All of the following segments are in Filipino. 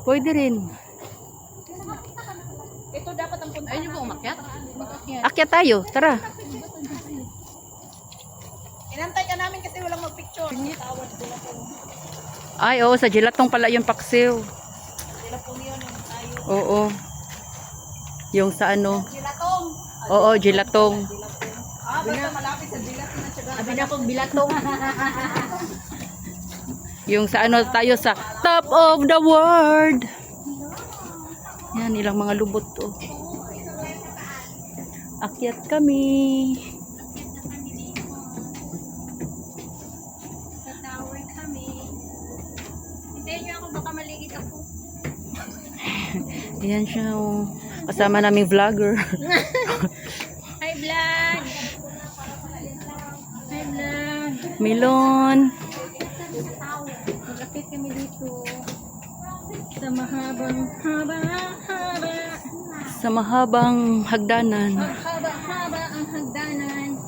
Pwede rin. Ito dapat ang punta. Ayun yung umakyat? Akyat tayo, tara. Inantay ka namin kasi walang magpicture. Tawad sila po. Ay, oo, sa Gelatong pala yung paksiw. Sila po yun yung tayo. Oo. Yung sa ano. Gilatong. Oo, Gelatong. Basta malapit sa Gilatong at saka. Sabi na kong bilatong. Yung sa ano tayo sa top of the world. Yan, ilang mga lubot to. Akyat kami. Sa tower kami. Hintayin niyo ako, baka maligid ako. Ayan siya, oh. Kasama naming vlogger. Hi vlog! Hi vlog! Milon. Magkapit kami dito. Sa mahabang haba. Sa mahabang hagdanan. Haba ang hagdanan.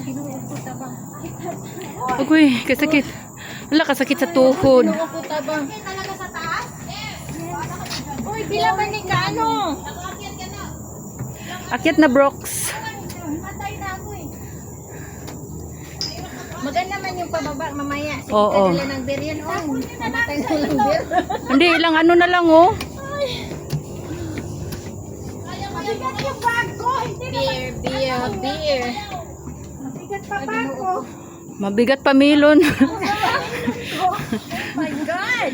Ginuo ko tabang. Agoy, kasakit. Wala, kasakit sa tuhod. Ginuo ko tabang. Talaga sa taas? Uy, pila ba ni ka ano? Akyat na, Brooks. Matay na ako eh. Maganda man yung pababa mamaya. Sige Oo. ka nila ng beer yan. Oh, mamatay na lang beer. Hindi, ilang ano na lang, oh. Mabigat yung bag ko. Beer. Mabigat pa bag ko. Mabigat pa, Milon. Oh my God!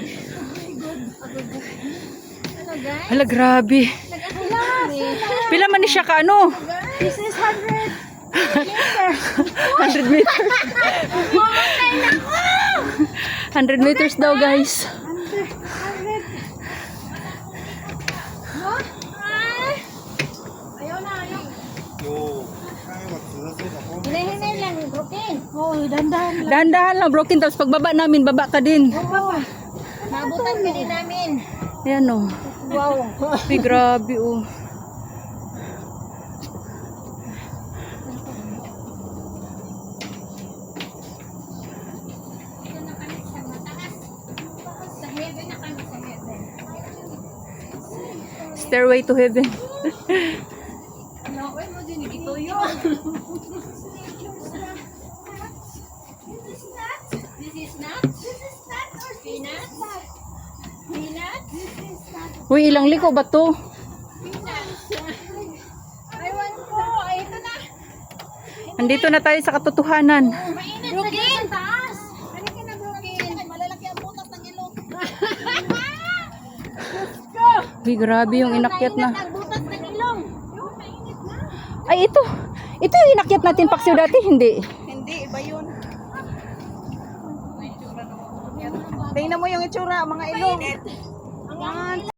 Ano guys? Hala, grabe. Pila man ni siya ka, ano? This is 100. 100 meters. 100 meters daw, guys. 100. No? Ayaw na, ayaw. Hinahinay lang, broken. Oh, dandan. Dahan-dahan lang, broken. Tapos pagbaba namin, baba ka din. Mabutan ka din namin. Ayan, oh. Wow. Uy, grabe, oh. Ito na kami sa mataas. Sa heaven na kami sa heaven. Stairway to heaven. Ano, mo din ito yun. This is nuts? Or peanuts? Peanuts? Uy, ilang liko ba to? Peanuts. Aywan ko. Ay, ito na. Andito na tayo sa katotohanan. Mainit na dyan sa taas. Halika na, broken. Malalaki ang butas ng ilong. Uy, grabe yung inakyat na. Ang butas ng ilong. Mainit na. Ay, ito. Ito yung inakyat natin paksiw dati, hindi. Hindi, iba yun. Tingnan mo yung itsura, mga ilong.